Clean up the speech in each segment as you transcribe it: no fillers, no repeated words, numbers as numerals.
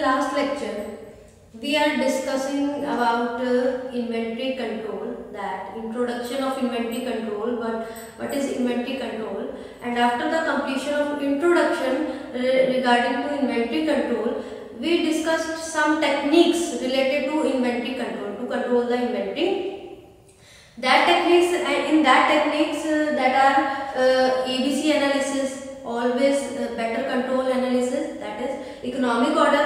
last lecture, we are discussing about inventory control, that introduction of inventory control, what is inventory control, and after the completion of introduction regarding to inventory control, we discussed some techniques related to inventory control, to control the inventory. That techniques, and in that techniques that are ABC analysis, always better control analysis, that is economic order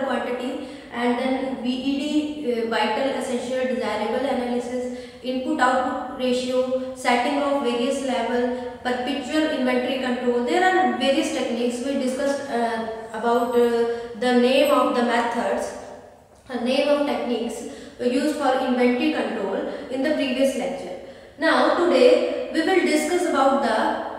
quantity, and then VED, vital essential desirable analysis, input output ratio, setting of various level, perpetual inventory control. There are various techniques. We discussed about the name of the methods, name of techniques used for inventory control in the previous lecture. Now today we will discuss about the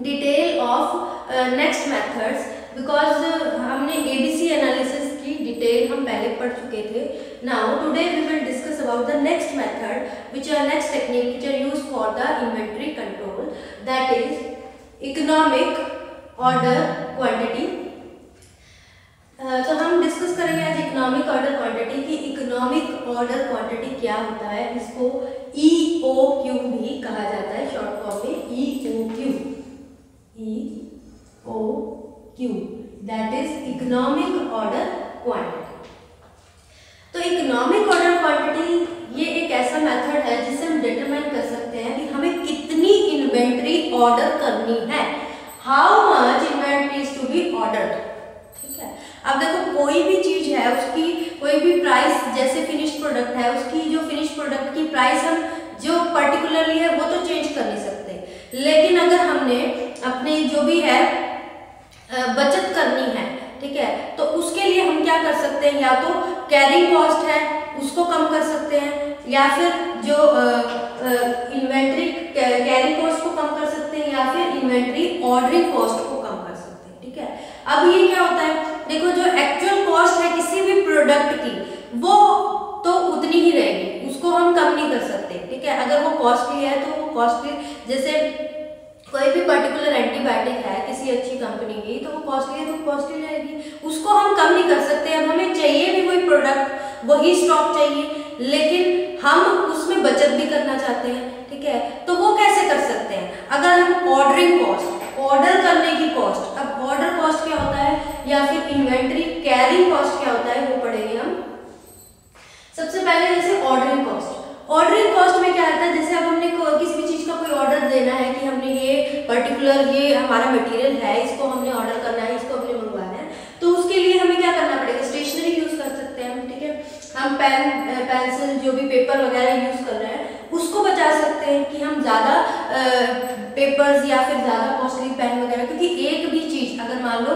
detail of next methods, because हमने ABC analysis की detail हम पहले पढ़ चुके थे. Now today we will discuss about the next method, which are next technique which are used for the inventory control, that is economic order quantity. तो हम discuss करेंगे आज इकोनॉमिक ऑर्डर क्वांटिटी की. इकोनॉमिक ऑर्डर क्वांटिटी क्या होता है, इसको EOQ भी कहा जाता है, शॉर्ट फॉर्म में EOQ, that is economic order quantity. तो इकोनॉमिक ऑर्डर क्वांटिटी ये एक ऐसा मेथड है जिससे हम डिटरमाइन कर सकते हैं कि हमें कितनी इन्वेंट्री ऑर्डर करनी है, how much inventory is to be ordered. ठीक है, अब देखो कोई भी चीज है, उसकी कोई भी प्राइस, जैसे फिनिश्ड प्रोडक्ट है, उसकी जो फिनिश्ड प्रोडक्ट की प्राइस हम जो पर्टिकुलरली है वो तो चेंज कर नहीं सकते, लेकिन अगर हमने अपनी जो भी है बचत करनी है, ठीक है, तो उसके लिए हम क्या कर सकते हैं, या तो कैरिंग कॉस्ट है उसको कम कर सकते हैं, या फिर जो इन्वेंट्री कैरिंग कॉस्ट को कम कर सकते हैं, या फिर इन्वेंट्री ऑर्डरिंग कॉस्ट को कम कर सकते हैं. ठीक है, अब ये क्या होता है, देखो जो एक्चुअल कॉस्ट है किसी भी प्रोडक्ट की वो तो उतनी ही रहेगी, उसको हम कम नहीं कर सकते. ठीक है, अगर वो कॉस्टली है तो वो कॉस्टली, जैसे कोई भी पर्टिकुलर एंटीबायोटिक है किसी अच्छी कंपनी की, तो वो कॉस्टली है तो कॉस्टली रहेगी, उसको हम कम नहीं कर सकते. अब हमें चाहिए भी वही प्रोडक्ट, वही स्टॉक चाहिए, लेकिन हम उसमें बचत भी करना चाहते हैं. ठीक है, तो वो कैसे कर सकते हैं, अगर हम ऑर्डरिंग कॉस्ट, ऑर्डर करने की कॉस्ट, अब ऑर्डर कॉस्ट क्या होता है, या फिर इन्वेंट्री कैरिंग कॉस्ट क्या होता है, वो पढ़ेंगे हम. सबसे पहले जैसे ऑर्डरिंग कॉस्ट. ऑर्डरिंग कॉस्ट में क्या आता है, जैसे अब हमने किसी भी चीज का कोई ऑर्डर देना है कि हमने ये पर्टिकुलर ये हमारा मटेरियल है, इसको हमने ऑर्डर करना है, इसको हमने मंगवाना है, तो उसके लिए हमें क्या करना पड़ेगा, स्टेशनरी यूज कर सकते हैं हम. ठीक है, हम पेन पेंसिल जो भी पेपर वगैरह यूज कर रहे हैं उसको बचा सकते हैं कि हम ज्यादा पेपर्स या फिर ज्यादा कॉस्टली पेन वगैरह, क्योंकि एक भी चीज अगर मान लो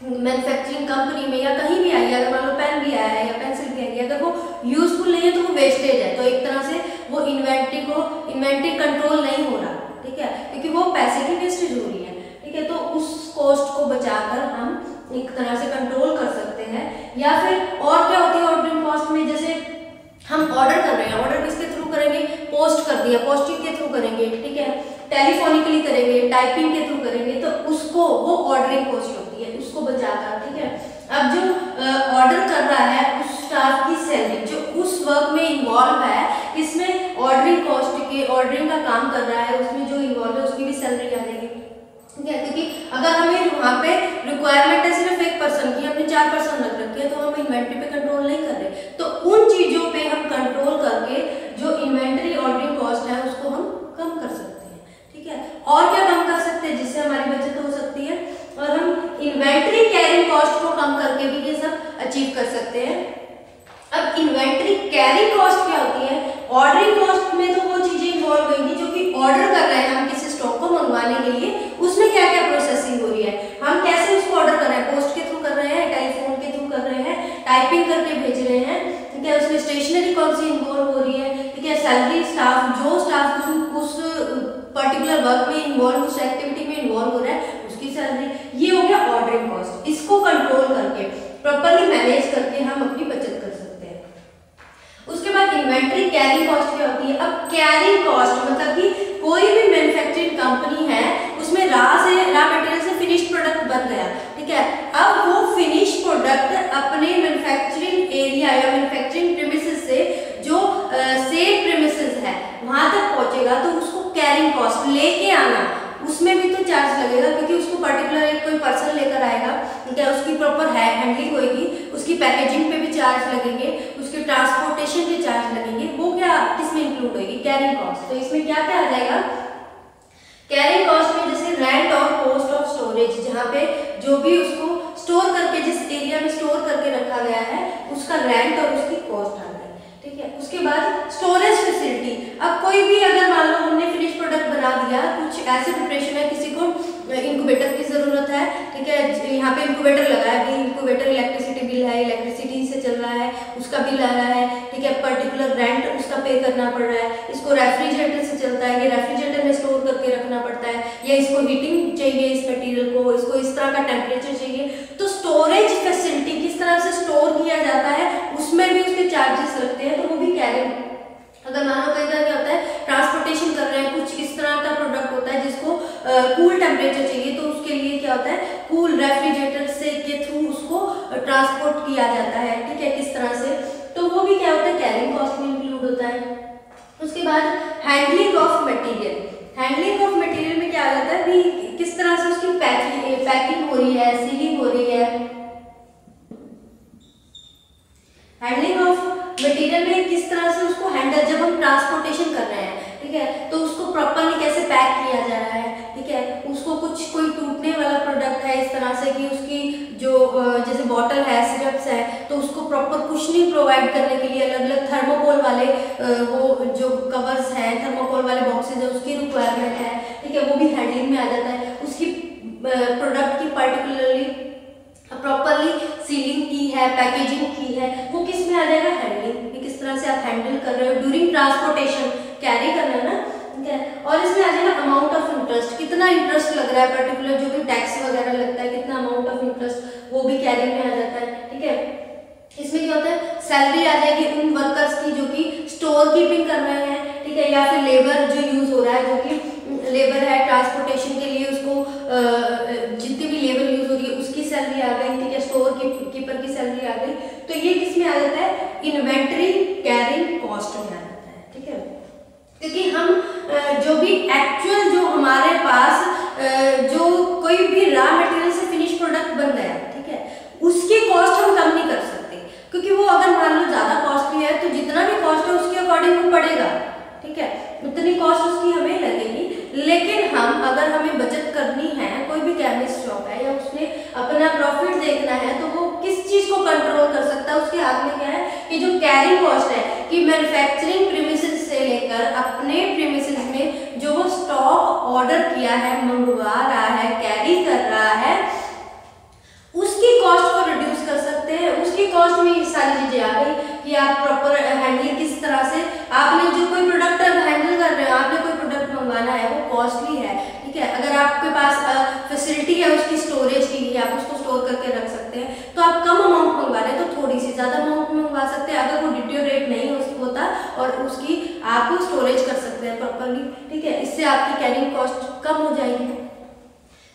मैन्युफैक्चरिंग कंपनी में या कहीं भी आई है, अगर मान लो पेन भी आया है या पेंसिल भी आई है, अगर वो यूजफुल नहीं है तो वो वेस्टेज है, तो एक तरह से वो इन्वेंट्री कंट्रोल नहीं हो रहा. ठीक है, क्योंकि वो पैसे की वेस्टेज हो रही है. ठीक है, तो उस कॉस्ट को बचाकर हम एक तरह से कंट्रोल कर सकते हैं. या फिर और क्या होती है ऑर्डरिंग कॉस्ट में, जैसे हम ऑर्डर कर रहे हैं, ऑर्डर किसके थ्रू करेंगे, पोस्ट कर दिया, पोस्टिंग के थ्रू करेंगे. ठीक है, टेलीफोनिकली करेंगे, टाइपिंग के थ्रू करेंगे, तो उसको वो ऑर्डरिंग कॉस्ट होती है, उसको बचाकर. ठीक है, अब जो ऑर्डर कर रहा है उस स्टाफ की सैलरी जो उस वर्क में इन्वॉल्व है, इसमें ऑर्डरिंग कॉस्ट के, ऑर्डरिंग का काम कर रहा है, उसमें जो इन्वॉल्व है उसकी भी सैलरी आ जाएगी. ठीक है, क्योंकि अगर हमें वहाँ पे रिक्वायरमेंट है सिर्फ एक पर्सन की, हमने 4 पर्सन रख रखे हैं, तो हम इन्वेंट्री पे कंट्रोल नहीं कर रहे, तो उन चीजों पे हम कंट्रोल करके जो इन्वेंट्री ऑर्डरिंग कॉस्ट है उसको हम कम कर सकते हैं. ठीक है, और क्या कम कर सकते हैं जिससे हमारी बचत हो सकती है, और हम इन्वेंट्री कैरिंग कॉस्ट को कम करके भी ये सब अचीव कर सकते हैं. अब इन्वेंट्री कैरिंग कॉस्ट क्या होती है, ऑर्डरिंग कॉस्ट में तो वो चीजें इन्वॉल्व होंगी जो कि ऑर्डर कर रहे हैं हम किसी स्टॉक को मंगवाने के लिए, उसमें क्या क्या प्रोसेसिंग हो रही है, हम कैसे उसको ऑर्डर कर रहे हैं, पोस्ट के थ्रू कर रहे हैं, टेलीफोन के थ्रू कर रहे हैं, टाइपिंग करके भेज रहे हैं. ठीक है, उसमें स्टेशनरी कौन सी इन्वॉल्व हो रही है. ठीक है, सैलरी स्टाफ, जो स्टाफ उस पर्टिकुलर वर्क में इन्वॉल्व, उस एक्टिविटी में इन्वॉल्व हो रहा है, उसकी सैलरी. ये हो गया ऑर्डरिंग कॉस्ट. इसको कंट्रोल करके, प्रॉपर्ली मैनेज करके हम अपनी बचत कर सकते हैं. उसके बाद इन्वेंट्री कैरिंग कॉस्ट क्या होती है. अब कैरिंग कॉस्ट मतलब कि कोई भी मैन्युफैक्चरिंग कंपनी है, उसमें रॉ मटेरियल से फिनिश्ड प्रोडक्ट बन गया. ठीक है, अब वो पर्टिकुलर एक कोई पर्सन लेकर आएगा, ठीक है, उसकी प्रॉपर हैंडलिंग होगी, उसकी पैकेजिंग पे भी चार्ज लगेंगे, उसके ट्रांसपोर्टेशन के चार्ज लगेंगे, वो क्या किसमें इंक्लूड होगी, कैरिंग कॉस्ट। तो इसमें क्या क्या आ जाएगा, कैरिंग कॉस्ट में जैसे रेंट और कॉस्ट ऑफ स्टोरेज, जहाँ पे जो भी उसको स्टोर करके जिस एरिया में स्टोर करके रखा गया है उसका रेंट और उसकी कॉस्ट आ गई, ठीक है। उसके बाद स्टोरेज फैसिलिटी, अब कोई भी अगर मान लो हमने फिनिश प्रोडक्ट बना दिया, कुछ ऐसे प्रिपरेशन है, किसी को इंक्यूबेटर की जरूरत है, ठीक है, यहाँ पे इंक्यूबेटर लगा है, इंक्यूबेटर इलेक्ट्रिसिटी बिल है, इलेक्ट्रिसिटी से चल रहा है, उसका बिल आ रहा है, ठीक है, पर्टिकुलर रेंट उसका पे करना पड़ रहा है, इसको रेफ्रिजरेटर से चलता है, ये रेफ्रिजरेटर में स्टोर करके रखना पड़ता है, या इसको हीटिंग चाहिए इस मटेरियल को, इसको इस तरह का टेम्परेचर चाहिए, तो स्टोरेज फैसिलिटी किस तरह से स्टोर किया जाता है उसमें भी उसके चार्जेस लगते हैं, तो वो भी कैरिंग। अगर मान लो कई बार क्या होता है, ट्रांसपोर्टेशन कर रहे हैं, कुछ इस तरह का प्रोडक्ट होता है जिसको कूल टेम्परेचर चाहिए, तो उसके लिए क्या होता है, कूल रेफ्रिजरेटर से के थ्रू उसको ट्रांसपोर्ट किया जाता है, ठीक है, किस तरह से, तो वो भी क्या होता है, कैरिंग कॉस्ट में इंक्लूड होता है। उसके बाद handling of material, handling of material में क्या आ जाता है भी किस तरह से उसकी पैकिंग हो रही है, सीलिंग हो रही है। हैंडलिंग ऑफ मटेरियल में किस तरह से उसको हैंडल, जब हम ट्रांसपोर्टेशन कर रहे हैं, ठीक है, तो उसको प्रॉपरली कैसे पैक किया जा रहा है, ठीक है, उसको कुछ कोई टूटने वाला प्रोडक्ट है इस तरह से कि उसकी जो जैसे बॉटल है, सिरप्स है, तो उसको प्रॉपर कुशनिंग प्रोवाइड करने के लिए अलग अलग थर्मोकोल वाले वो जो कवर्स हैं, थर्मोकोल वाले बॉक्सेज है, उसकी रिक्वायरमेंट है, ठीक है, वो भी हैंडलिंग में आ जाता है। उसकी प्रोडक्ट की पर्टिकुलरली प्रॉपरली सीलिंग की है, पैकेजिंग की है, वो किस में आ जाएगा, हैंडलिंग, किस तरह से आप हैंडल कर रहे हो ड्यूरिंग ट्रांसपोर्टेशन, कैरी करना ना, ठीक है। और इसमें आ जाएगा अमाउंट ऑफ इंटरेस्ट, कितना इंटरेस्ट लग रहा है, पर्टिकुलर जो भी टैक्स वगैरह लगता है, कितना अमाउंट ऑफ इंटरेस्ट, वो भी कैरी में आ जाता है, ठीक है। इसमें क्या होता है, सैलरी आ जाएगी उन वर्कर्स की जो कि स्टोर कीपिंग कर रहे हैं, ठीक है, या फिर लेबर जो यूज हो रहा है, जो कि लेबर है ट्रांसपोर्टेशन के लिए, उसको जितनी भी लेबर यूज हो रही है उसकी सैलरी आ गई, ठीक है, स्टोर कीपर की सैलरी आ गई, तो ये किस में आ जाता है, इन्वेंटरी कैरिंग कॉस्ट में आ जाता है, ठीक है। क्योंकि हम जो भी एक्चुअल जो हमारे पास जो कोई भी रॉ मटेरियल से फिनिश प्रोडक्ट बन गया, ठीक है, उसकी कॉस्ट हम कम नहीं कर सकते, क्योंकि वो अगर मान लो ज्यादा कॉस्टली है तो जितना भी कॉस्ट है उसके अकॉर्डिंग वो पड़ेगा, ठीक है, उतनी कॉस्ट उसकी हमें लगेगी। लेकिन हम अगर हमें बचत करनी है, कोई भी केमिस्ट शॉप है या उसने अपना प्रॉफिट देखना है, तो वो किस चीज को कंट्रोल कर सकता है, उसके हाथ में क्या है कि जो कैरिंग कॉस्ट है, कि मैन्युफैक्चरिंग प्रीमिसेस से लेकर अपने प्रीमिसेस में जो वो स्टॉक ऑर्डर किया है, मंगवा रहा है, कैरी कर रहा है, उसकी कॉस्ट को रिड्यूस कर सकते हैं। उसकी कॉस्ट में ये सारी चीजें आ गई कि आप प्रॉपर हैंडलिंग किस तरह से, आपने जो कोई प्रोडक्ट हैंडल कर रहे हो, आपने कोई प्रोडक्ट मंगवाना है, वो कॉस्टली है, ठीक है, अगर आपके पास फैसिलिटी है उसकी स्टोरेज की, आप उसको स्टोर करके रख सकते हैं, तो आप कम अमाउंट मंगवा रहे हैं तो थोड़ी सी ज्यादा अमाउंट मंगवा सकते हैं, अगर वो डिटोरेट नहीं होता और उसकी आप स्टोरेज कर सकते हैं प्रॉपरली, ठीक है, इससे आपकी कैरिंग कॉस्ट कम हो जाएगी।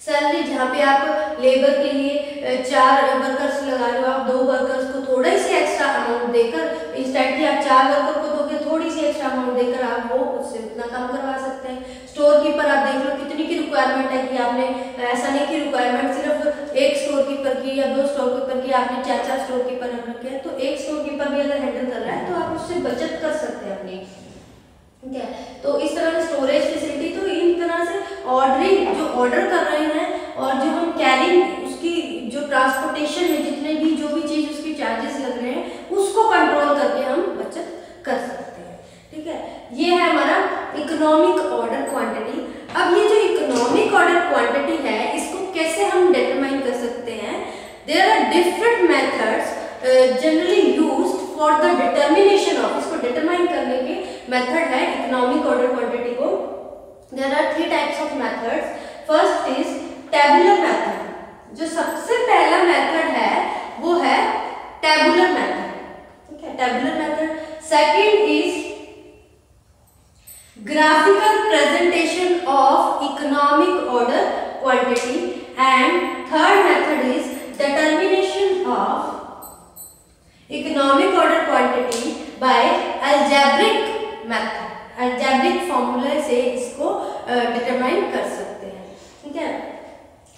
सैलरी, जहाँ पे आप लेबर के लिए 4 वर्कर्स लगा रहे हो, आप 2 वर्कर्स को थोड़ा सी एक्स्ट्रा अमाउंट देकर, इंस्टेंट की आप 4 वर्कर को दोगे, थोड़ी सी एक्स्ट्रा अमाउंट देकर आप वो उससे उतना कम करवा सकते हैं। स्टोर कीपर आप देख लो कितनी की रिक्वायरमेंट है, कि आपने ऐसा नहीं कि रिक्वायरमेंट सिर्फ एक स्टोर कीपर की या 2 स्टोर कीपर की, आपने 4-4 स्टोर कीपर रख रखे हैं, तो एक स्टोर कीपर भी अगर हैंडल कर रहा है तो आप उससे बचत कर सकते हैं अपनी, ठीक है। तो इस तरह से स्टोरेज फैसिलिटी, तो इन तरह से ऑर्डरिंग जो ऑर्डर कर रहे हैं और जो हम कैरिंग उसकी जो ट्रांसपोर्टेशन में जितने भी जो भी चीज उसकी चार्जेस लग रहे हैं उसको कंट्रोल करके हम बचत कर सकते हैं, ठीक है। ये है हमारा इकोनॉमिक ऑर्डर क्वांटिटी। अब ये जो इकोनॉमिक ऑर्डर क्वांटिटी है इसको कैसे हम डिटरमाइन कर सकते हैं, there are different methods generally used for the determination of, इसको डिटरमाइन करने के मेथड है इकोनॉमिक ऑर्डर क्वांटिटी को। There are 3 types of methods. First is tabular method, जो सबसे पहला मेथड है वो है टेबुलर मेथड, ठीक है, tabular method. Second is graphical presentation of economic order quantity and third method is determination of economic order quantity by algebraic method. Algebraic formula से इसको डिटरमाइन कर सकते हैं, ठीक है।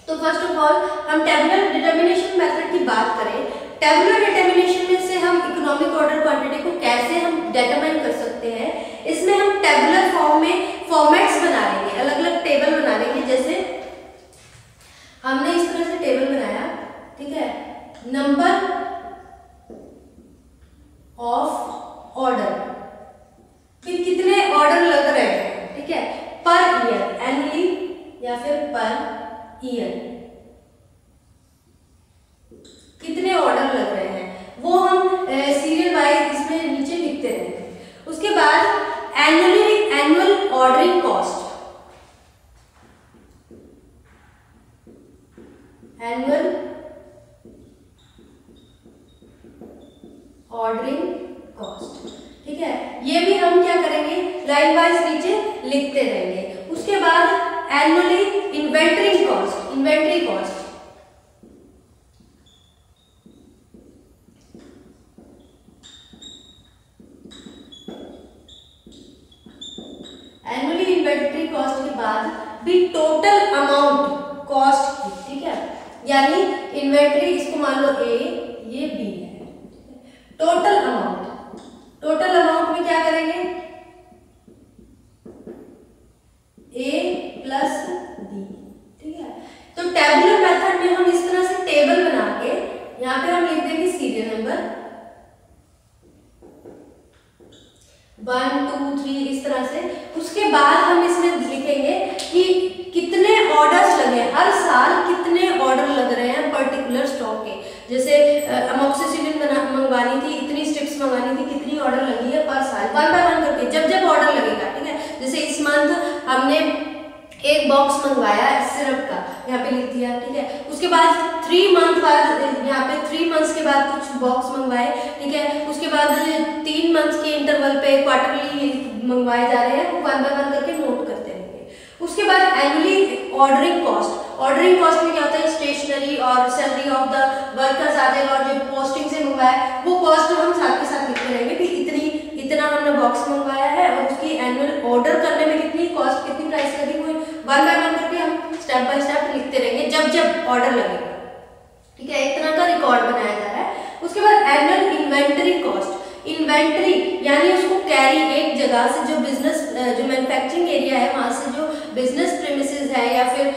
तो फर्स्ट ऑफ ऑल हम टेबुलर डिटर्मिनेशन मेथड की बात करें। टेबुलर डिटर्मिनेशन में से हम इकोनॉमिक ऑर्डर क्वांटिटी को कैसे हम डिटरमाइन कर सकते हैं, इसमें हम टेबुलर फॉर्म में फॉर्मेट्स बना लेंगे, अलग अलग टेबल बना लेंगे। जैसे हमने इस तरह से टेबल बनाया, ठीक है, नंबर ऑफ ऑर्डर, फिर कितने ऑर्डर लग रहे हैं, ठीक है, पर ईयर, एनुअली या फिर पर ईयर कितने ऑर्डर लग रहे हैं वो हम सीरियल वाइज इसमें नीचे लिखते रहेंगे। उसके बाद annual ordering cost, annual ordering cost, ठीक है, ये भी हम क्या करेंगे लाइन वाइज नीचे लिखते रहेंगे। उसके बाद annually inventory cost, inventory cost, annually inventory cost के बाद भी टोटल अमाउंट कॉस्ट की, ठीक है, यानी इन्वेंटरी इसको मान लो ए, ये बी है, टोटल अमाउंट, टोटल अमाउंट में क्या करेंगे ए प्लस बी, ठीक है। तो टेबुलर मेथड में हम इस तरह से टेबल बना के यहाँ पे हम लिख देंगे सीरियल नंबर 1 2 3 इस तरह से। उसके बाद हम इसमें लिखेंगे कि कितने ऑर्डर्स लगे, हर साल कितने ऑर्डर लग रहे हैं पर्टिकुलर स्टॉक के। जैसे अमोक्सिसिलिन मंगवानी थी, इतनी स्ट्रिप्स मंगवानी थी, कितनी ऑर्डर लगी है पर साल, 1 बाय 1 करके जब जब ऑर्डर लगेगा, ठीक है। जैसे इस मंथ हमने एक बॉक्स मंगवाया सिरप का, यहाँ पे लिख दिया, ठीक है। उसके बाद 3 मंथ बाद यहाँ पे 3 मंथ्स के बाद कुछ बॉक्स मंगवाए, ठीक है। उसके बाद 3 मंथ्स के इंटरवल पे क्वार्टरली मंगवाए जा रहे हैं, वो 1 बाय 1 करके नोट करते रहेंगे। उसके बाद annually ordering cost, ordering cost में क्या होता है स्टेशनरी और सैलरी ऑफ द वर्कर्स आ जाएगा, और जो पोस्टिंग से मंगवाया वो कॉस्ट हम साथ के साथ लिखते रहेंगे कि इतना हमने बॉक्स मंगवाया है और उसकी एनुअल ऑर्डर करने में कितनी कॉस्ट, कितनी प्राइस लगी हुई, 1 बाय 1 करके हम स्टेप बाय स्टेप लिखते रहेंगे जब जब ऑर्डर लगेगा, ठीक है। एक तरह का रिकॉर्ड बनाया जा रहा है। उसके बाद एनुअल इन्वेंटरी कॉस्ट, इन्वेंटरी यानी उसको कैरी, एक जगह से जो बिजनेस जो मैन्युफैक्चरिंग एरिया है वहां से जो बिजनेस प्रीमिसेस है या फिर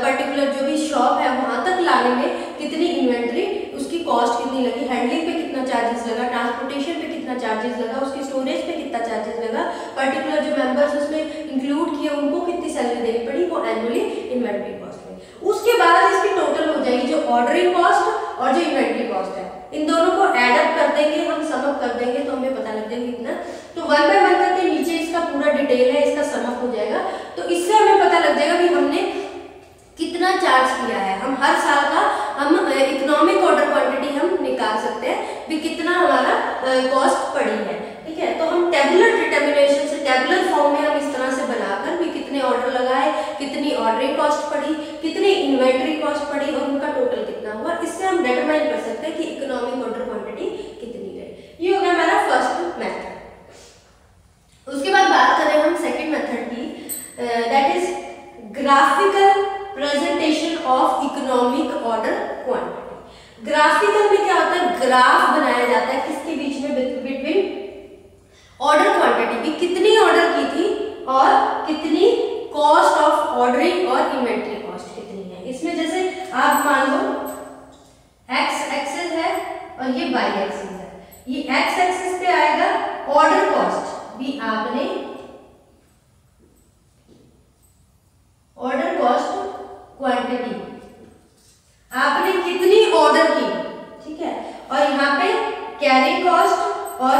पर्टिकुलर जो भी शॉप है वहां तक लाने में कितनी इन्वेंटरी, उसकी कॉस्ट कितनी लगी, हैंडलिंग पे कितना चार्जेस लगा, ट्रांसपोर्टेशन पे कितना चार्जेस लगा, उसकी स्टोरेज पे कितना चार्जेस लगा, पर्टिकुलर जो मेंबर्स उसमें इंक्लूड किए उनको कितनी सैलरी देनी पड़ी, वो एनुअली इन्वेंटरी कॉस्ट में। उसके बाद इसकी टोटल हो जाएगी जो ऑर्डरिंग कॉस्ट और जो इन्वेंटरी कॉस्ट है, इन दोनों को एड अप कर देंगे, हम सम अप कर देंगे तो हमें पता लग जाएगा कितना। तो 1 बाय 1 करके नीचे इसका पूरा डिटेल है, इसका सम अप हो जाएगा। तो इससे हमें पता लग जाएगा कि हमने कितना चार्ज किया है। हम हर साल का हम इकोनॉमिक ऑर्डर क्वांटिटी हम निकाल सकते हैं भी कितना हमारा कॉस्ट पड़ी है, ठीक है। तो हम टेबुलर डिटर्मिनेशन से टेबुलर फॉर्म में हम इस तरह से बनाकर भी कितने ऑर्डर लगाए, कितनी ऑर्डरिंग कॉस्ट पड़ी, कितनी इन्वेंटरी कॉस्ट पड़ी और उनका टोटल कितना हुआ, इससे हम डिटरमाइन कर सकते हैं कि इकोनॉमिक ऑर्डर क्वांटिटी कितनी रही। ये हो गया हमारा फर्स्ट मेथड। उसके बाद बात करें हम सेकेंड मेथड की, that is graphical presentation of economic order quantity. Graphical में क्या होता है, ग्राफ बनाया जाता है किसके बीच में, बिटवीन ऑर्डर क्वांटिटी भी, कितनी ऑर्डर की थी और कितनी कॉस्ट ऑफ ऑर्डरिंग और इन्वेंटरी कॉस्ट कितनी है। इसमें जैसे आप मान लो एक्स एक्सिस है और ये वाई एक्सिस है, ये एक्स एक्सिस पे आएगा ऑर्डर कॉस्ट भी, आपने ऑर्डर कॉस्ट क्वांटिटी आपने कितनी ऑर्डर की, ठीक है। और यहाँ पे कैरी कॉस्ट और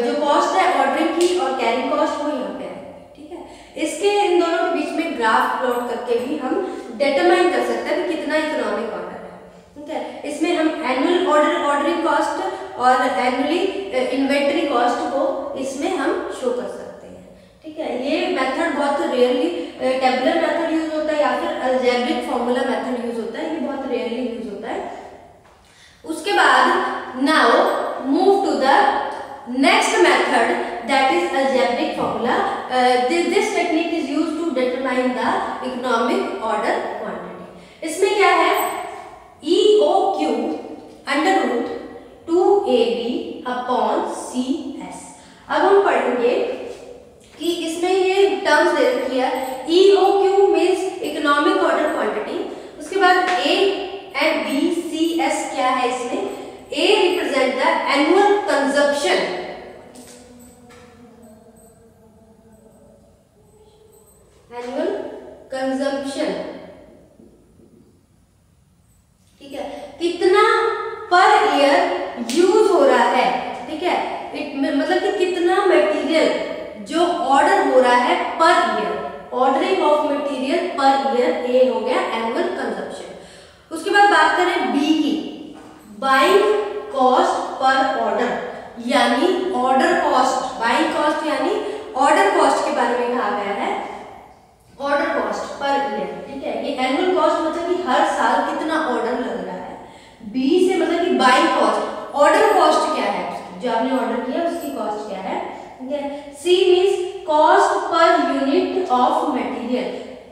जो कॉस्ट है ऑर्डरिंग की और कैरी कॉस्ट वो यहाँ पे है, ठीक है। इसके इन दोनों के बीच में ग्राफ प्लॉट करके भी हम डिटरमाइन कर सकते हैं कि कितना इकोनॉमिक ऑर्डर है, ठीक है। इसमें हम एनुअल ऑर्डरिंग कॉस्ट और एनुअली इन्वेंटरी कॉस्ट को इसमें हम शो कर सकते हैं, ठीक है। ये मेथड बहुत रेयरली टेबुलर मेथड यूज होता है या फिर अलजेब्रिक फॉर्मूला मेथड यूज होता है, ये बहुत रेयरली यूज होता है। उसके बाद now move to the next method that is algebraic formula. This technique is used to determine the economic order quantity. इसमें क्या AB/CS। अब हम पढ़ेंगे कि इसमें ये टर्म्स दे रखी है, EOQ means economic order quantity, उसके बाद A and B, CS क्या है इसमें, A represent the annual consumption, annual consumption, ठीक है, कितना पर ईयर यूज हो रहा है, ठीक है, मतलब कि कितना मटेरियल जो ऑर्डर हो रहा है per year, ordering of material per year, A हो गया एनुअल कंजप्शन। उसके बाद बात करें बी की, बाइंग कॉस्ट पर ऑर्डर, यानी ऑर्डर कॉस्ट, बाइंग कॉस्ट यानी ऑर्डर कॉस्ट के बारे में कहा गया है, ऑर्डर कॉस्ट पर ईयर, ठीक है, ये एनुअल कॉस्ट मतलब कि हर साल कितना ऑर्डर लग रहा है। बी से मतलब कि बाइंग कॉस्ट, ऑर्डर कॉस्ट क्या है उसकी, जो आपने ऑर्डर किया उसकी कॉस्ट क्या है, ठीक है। C means cost per unit of material,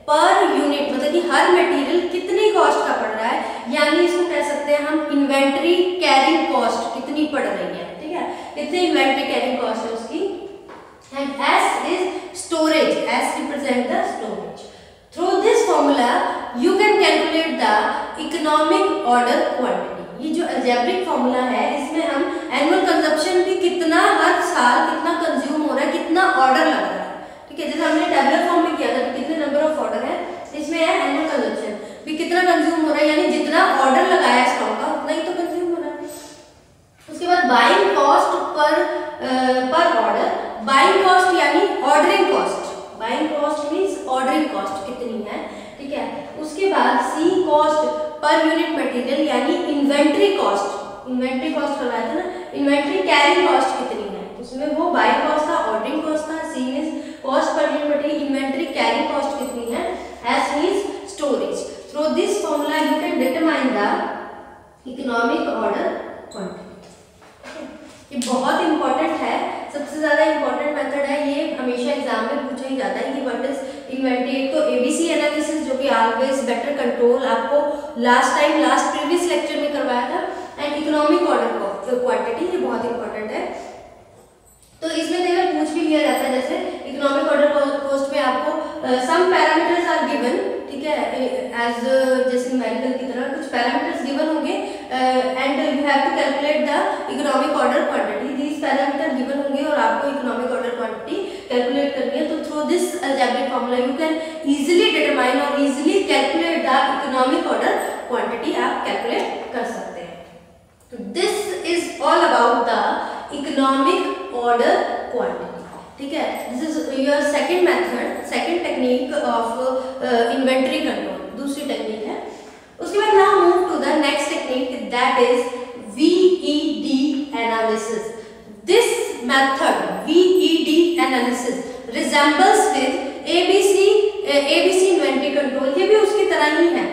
per unit मतलब कि हर मटेरियल कितनी कॉस्ट का पड़ रहा है, यानी इसको कह सकते हैं हम इन्वेंटरी कैरिंग कॉस्ट कितनी पड़ रही है, ठीक है, कितनी इन्वेंटरी कैरिंग कॉस्ट है उसकी। And S is storage. S represent the storage. Through this formula, you can calculate the economic order quantity. ये जो algebraic formula है, इसमें हम annual consumption भी कितना हर साल कितना कंज्यूम हो रहा है, कितना ऑर्डर लग रहा है, ठीक है, जैसे हमने टेबुलर फॉर्म में किया था कितने नंबर ऑफ ऑर्डर है, इसमें है एनुअल कंजम्पशन भी कितना कंज्यूम हो रहा है, यानी जितना ऑर्डर लगाया स्टॉक का उतना ही तो कंज्यूम हो रहा है। उसके बाद buying cost per order, buying cost यानी ordering cost, buying cost means ordering cost कितनी है, ठीक है। उसके बाद C cost per unit material यानी इन्वेंटरी कॉस्ट, इन्वेंटरी कॉस्ट करवाया था ना, इन्वेंटरी कैरिंग कॉस्ट कितनी है, उसमें वो बाइंग कॉस्ट था, ऑर्डरिंग कॉस्ट था, C means cost per unit material, inventory carrying cost कितनी है, S means storage. Through this formula you can determine the economic order quantity. ये बहुत इंपॉर्टेंट है, सबसे ज्यादा इंपॉर्टेंट मेथड है, ये हमेशा एग्जाम में पूछा ही जाता है कि व्हाट इज इन्वेंटरी। एक तो एबीसी एनालिसिस जो कि ऑलवेज बेटर कंट्रोल आपको लास्ट प्रीवियस लेक्चर में करवाया था, एंड इकोनॉमिक ऑर्डर क्वांटिटी, ये बहुत इंपॉर्टेंट है। तो इसमें देखिए पूछ भी लिया जाता है, जैसे इकोनॉमिक ऑर्डर कॉस्ट में आपको सम पैरामीटर्स आर गिवन, ठीक है, एज जैसे न्यूमेरिकल की तरह कुछ पैरामीटर्स गिवन होंगे and you have to calculate the economic order quantity, these parameter given होंगे और आपको इकोनॉमिक ऑर्डर क्वांटिटी कैलकुलेट करनी है। तो through this algebraic formula you can easily determine और easily calculate the economic order quantity, आप calculate कर सकते हैं। तो this is all about the economic order quantity, ठीक है। This is your second method, second technique of inventory control, दूसरी technique है। उसके बाद now move to the next technique, that is VED analysis. This method VED analysis resembles with ABC inventory control, ये भी उसकी तरह ही है।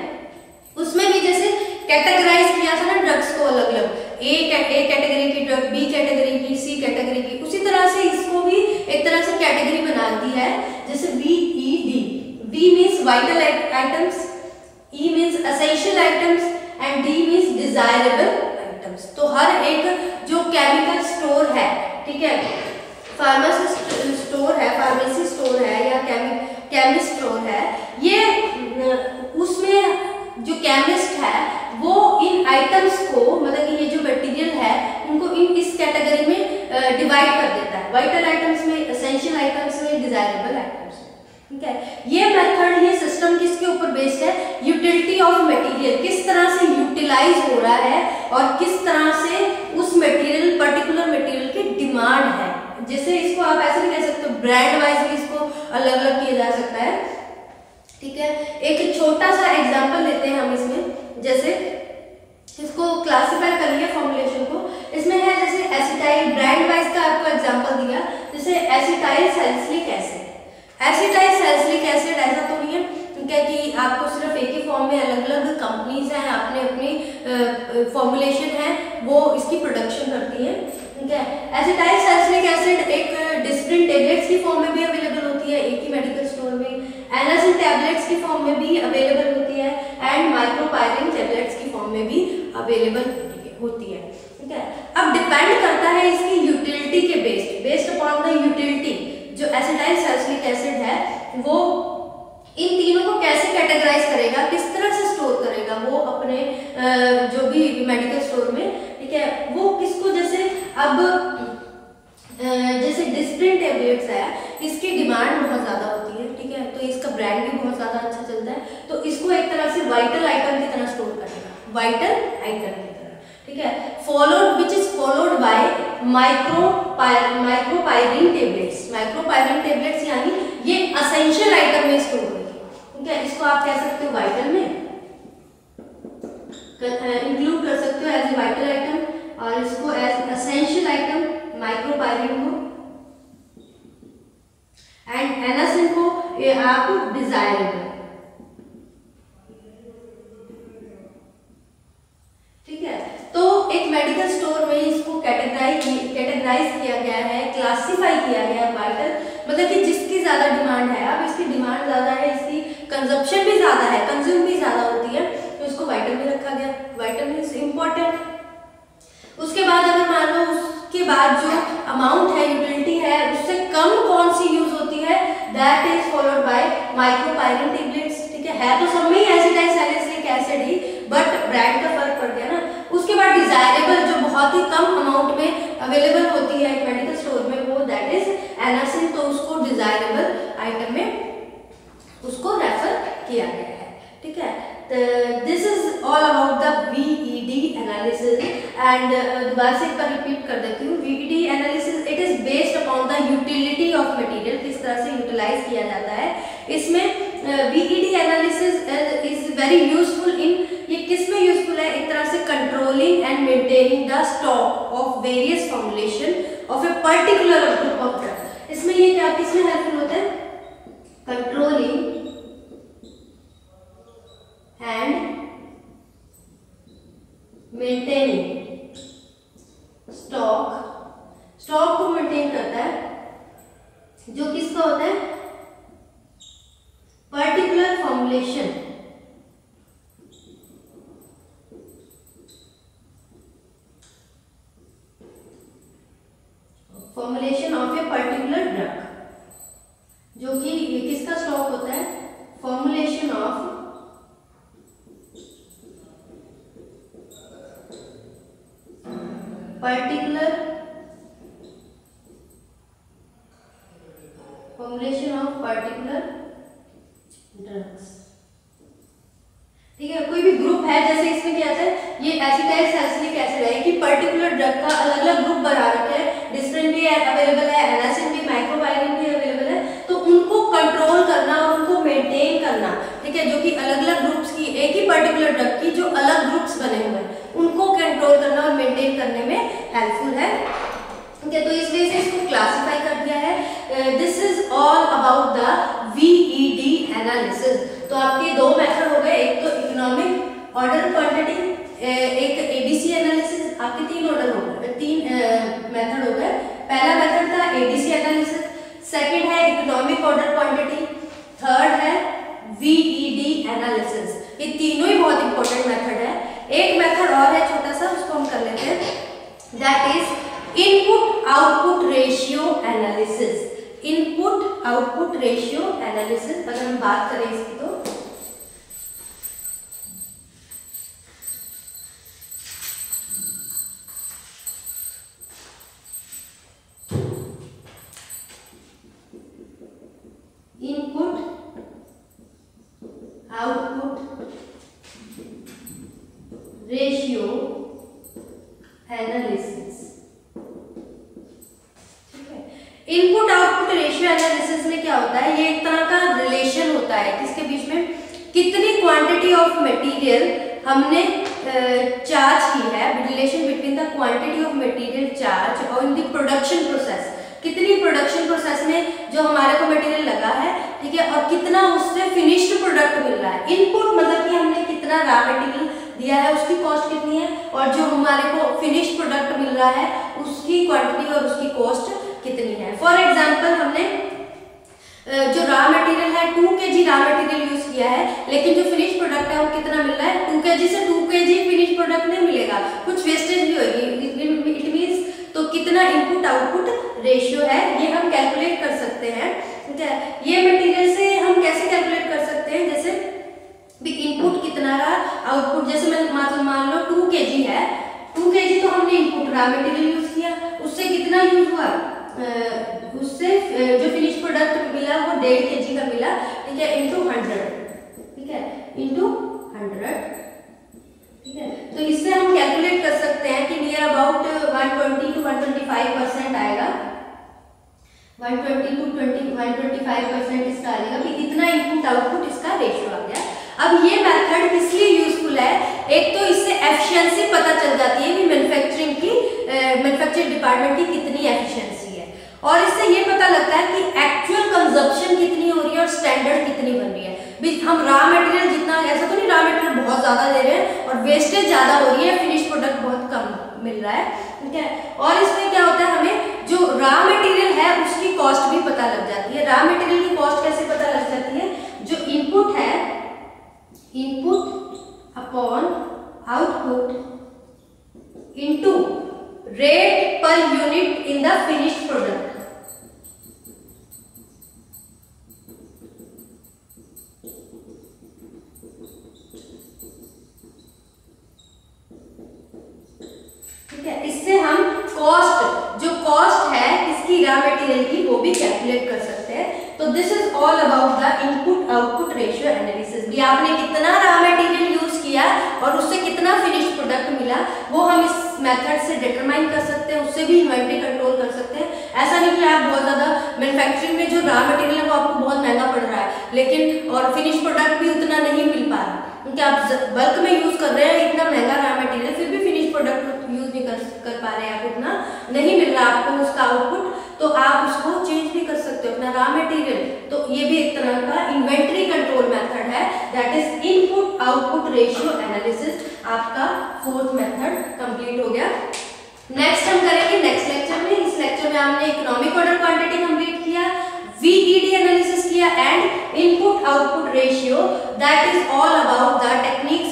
उसमें भी जैसे कैटेगराइज किया था ना ड्रग्स को अलग अलग, ए कैटेगरी की ड्रग, बी कैटेगरी की, सी कैटेगरी की, उसी तरह से इसको भी एक तरह से कैटेगरी बना दी है, जैसे VED। V means vital items, E means essential items and D means desirable items. तो हर एक जो केमिकल स्टोर है, ठीक है, फार्मेसी स्टोर है, फार्मेसी स्टोर है या केमिस्ट स्टोर है, ये उसमें जो केमिस्ट है वो इन आइटम्स को, मतलब कि ये जो मटेरियल है उनको इस कैटेगरी में डिवाइड कर देता है, वाइटल आइटम्स में, एसेंशियल आइटम्स में, डिजायरेबल आइटम्स में, ठीक है। ये मेथड, ये सिस्टम किसके ऊपर बेस्ड है, यूटिलिटी ऑफ मटेरियल, किस तरह से यूटिलाइज हो रहा है और किस तरह से उस मटेरियल, पर्टिकुलर मटेरियल की डिमांड है। जैसे इसको आप ऐसे नहीं कह सकते, ब्रांड वाइज भी इसको अलग अलग किया जा सकता है, ठीक है। एक छोटा सा एग्जांपल लेते हैं हम इसमें, जैसे इसको क्लासिफाई कर लिया फॉर्मुलेशन को, इसमें है जैसे एसिटाइल, ब्रांड वाइज का आपको एग्जांपल दिया, जैसे acetyl salicylic acid. Acetyl salicylic acid ऐसा तो नहीं है कि आपको सिर्फ एक ही फॉर्म में, अलग अलग कंपनीज हैं, अपने अपनी फॉर्मुलेशन है, वो इसकी प्रोडक्शन करती है, ठीक है। एसिटाइल सैलिसिलिक एसिड एक डिस्प्रिन टेबलेट्स की फॉर्म में भी अवेलेबल होती है एक ही मेडिकल स्टोर में, एनासिन टैबलेट्स की फॉर्म में भी अवेलेबल होती है एंड माइक्रोपायरिन टैबलेट्स की फॉर्म में भी अवेलेबल होती है, ठीक है। अब डिपेंड वो इन तीनों को कैसे कैटेगराइज करेगा, किस तरह से स्टोर करेगा वो अपने जो भी मेडिकल स्टोर में, ठीक है। वो किसको, जैसे अब जैसे डिस्प्रिन टेबलेट्स है, इसकी डिमांड बहुत ज़्यादा होती है, ठीक है, तो इसका ब्रांड भी बहुत ज़्यादा अच्छा चलता है, तो इसको एक तरह से वाइटल आइटम की तरह स्टोर करेगा, वाइटल आइटम की तरह, ठीक है। Followed which is followed by Micropyrin tablets. Micropyrin tablets यानी ये असेंशियल आइटम में स्टोर होगी, ठीक है। इसको आप कह सकते हो वाइटल में इंक्लूड कर सकते हो एज ए वाइटल आइटम, और इसको एज असेंशियल आइटम माइक्रोपायरिन को, एंड एनासिन को ये आप डिजायरेबल, ठीक है। तो एक मेडिकल स्टोर में इसको कैटेगराइज किया गया है, क्लासिफाई किया गया है वाइटल, मतलब कि जिसकी ज्यादा डिमांड है, अब इसकी डिमांड ज्यादा है, इसकी कंजप्शन भी ज्यादा है, कंज्यूम भी ज्यादा होती है, तो इसको वाइटल में रखा गया। Vital means important. उसके बाद अगर मान लो उसके बाद जो अमाउंट है, यूटिलिटी है, उससे कम कौन सी यूज होती है, that is followed by Micropyrin tablets, ठीक है। तो सब में ही एसिटाइलसैलिसिलिक एसिड ही, बट ब्रांड का फर्क पड़ गया ना। उसके बाद डिजायरेबल जो बहुत ही कम अमाउंट में अवेलेबल होती है एक मेडिकल स्टोर में, वो दैट इज एनासिन, तो उसको डिजायरेबल आइटम में उसको रेफर किया गया है, ठीक है। This is all about the VED analysis, and दोबारा से एक बार रिपीट कर देती हूँ। VED analysis it is based upon the utility of material, किस तरह से यूटिलाइज किया जाता है। इसमें VED analysis is very useful in, ये किस में यूजफुल है, एक तरह से controlling and maintaining the stock of various formulation of a particular group of drug. इसमें ये क्या किसमें हेल्पफुल होता है, कंट्रोलिंग एंड मेंटेनिंग स्टॉक को मेंटेन करता है, जो किसका होता है, particular formulation of a particular drug, जो कि किसका स्टॉक होता है, फॉर्मुलेशन ऑफ पर्टिकुलर ड्रग्स, ठीक है। कोई भी ग्रुप है, जैसे इसमें क्या है, ये एसिटाइलसैलिसिलिक एसिड है कि पर्टिकुलर ड्रग का अलग अलग ग्रुप बना रखे हैं, डिस्प्रिन भी अवेलेबल है, एनासिन भी, माइक्रोपायरिन भी अवेलेबल है, तो उनको कंट्रोल करना और उनको मेंटेन करना, ठीक है, जो कि अलग अलग ग्रुप्स की, एक ही पर्टिकुलर ड्रग की जो अलग ग्रुप्स बने हुए हैं, उनको कंट्रोल करना और मेंटेन करने में हेल्पफुल है, ठीक है। तो इस वजह से इसको क्लासिफाई कर दिया है। This is all about the VED analysis. तो आपके दो मेथड हो गए, एक तो इकोनॉमिक ऑर्डर क्वांटिटी, एक ABC एनालिसिस, आपके तीन ऑर्डर हो गए, तीन मेथड हो गए। पहला मेथड था ABC एनालिसिस, सेकंड है इकोनॉमिक ऑर्डर क्वांटिटी, थर्ड है VED एनालिसिस। ये तीनों ही बहुत इंपॉर्टेंट मेथड है। एक मेथड और है छोटा सा, उसको हम कर लेते हैं, that is input output ratio analysis. Input output ratio analysis, अगर हम बात करें इसकी तो इनपुट आउटपुट रेशियो एनालिसिस, ठीक है। इनपुट आउटपुट रेशियो एनालिसिस में क्या होता है, ये एक तरह का रिलेशन होता है किसके बीच में, कितनी क्वांटिटी ऑफ मटेरियल हमने चार्ज की है, relation between the quantity of material charge और इन द प्रोडक्शन प्रोसेस, कितनी प्रोडक्शन प्रोसेस में जो हमारे को मटेरियल लगा है, ठीक है, और कितना उससे फिनिश्ड प्रोडक्ट मिल रहा है। इनपुट मतलब कि हमने कितना रॉ मटेरियल दिया है, उसकी कॉस्ट कितनी है, और जो हमारे को फिनिश्ड प्रोडक्ट मिल रहा है उसकी क्वांटिटी और उसकी कॉस्ट कितनी है। फॉर एग्जांपल हमने जो रॉ मटेरियल है 2 kg रॉ मटेरियल यूज किया है, लेकिन जो फिनिश प्रोडक्ट है वो कितना मिल रहा है, 2 kg से 2 kg फिनिश प्रोडक्ट नहीं मिलेगा, कुछ वेस्टेज भी होगी। इट मींस तो कितना इनपुट आउटपुट रेशियो है, ये हम कैलकुलेट कर सकते हैं ठीक है। ये मटेरियल से हम कैसे कैलकुलेट कर सकते हैं, जैसे भी इनपुट कितना रहा, आउटपुट, जैसे मैं मान लो 2 kg है, 2 kg तो हमने इनपुट रॉ मटेरियल यूज किया, उससे कितना यूज हुआ, उससे जो फिनिश प्रोडक्ट मिला वो 1.5 kg का मिला, ठीक है, इंटू 100, ठीक है, इंटू 100, ठीक है। तो इससे हम कैलकुलेट कर सकते हैं कि नियर अबाउट 120 to 125% आएगा, 120 to 125% इसका आएगा कि इतना इनपुट आउटपुट इसका रेशियो आ गया। अब ये मेथड इसलिए यूजफुल है, एक तो इससे एफिशिएंसी पता चल जाती है कि मैन्युफैक्चरिंग डिपार्टमेंट की कितनी एफिशिएंसी है, और इससे ये पता लगता है कि एक्चुअल कंजप्शन कितनी हो रही है और स्टैंडर्ड कितनी बन रही है। हम रॉ मटेरियल जितना, ऐसा तो नहीं रॉ मटेरियल बहुत ज्यादा दे रहे हैं और वेस्टेज ज्यादा हो रही है, फिनिश प्रोडक्ट बहुत कम मिल रहा है, ठीक है। और इसमें क्या होता है, हमें जो रॉ मटेरियल है उसकी कॉस्ट भी पता लग जाती है। रॉ मटेरियल की कॉस्ट कैसे पता लग जाती है, जो इनपुट है, input upon output into rate per unit in the finished product, ठीक है। इससे हम कॉस्ट, जो कॉस्ट है इसकी रॉ मटेरियल की, वो भी कैलकुलेट कर सकते हैं। तो this is all about the input output ratio analysis. भी आपने कितना रॉ मटेरियल यूज किया और उससे कितना फिनिश प्रोडक्ट मिला, वो हम इस मेथड से डिटरमाइन कर सकते हैं, उससे भी इन्वेंटरी कंट्रोल कर सकते हैं। ऐसा नहीं कि आप बहुत ज्यादा मैन्युफैक्चरिंग में जो रॉ मटेरियल है वो आपको बहुत महंगा पड़ रहा है, लेकिन और फिनिश प्रोडक्ट भी उतना नहीं मिल पा रहा, क्योंकि आप बल्क में यूज कर रहे हैं इतना महंगा रॉ मटेरियल, फिर भी फिनिश प्रोडक्ट यूज नहीं कर पा रहे हैं, आप उतना नहीं मिल रहा आपको उसका आउटपुट, तो आप उसको चेंज भी कर सकते हो अपना रॉ मटेरियल। तो ये भी एक तरह का इन्वेंटरी कंट्रोल मेथड है, that is input output ratio analysis. आपका 4th मेथड कंप्लीट हो गया। नेक्स्ट हम करेंगे नेक्स्ट लेक्चर में। इस लेक्चर में हमने इकोनॉमिक ऑर्डर क्वांटिटी कंप्लीट किया, VED एनालिसिस किया and input output ratio, that is all about the techniques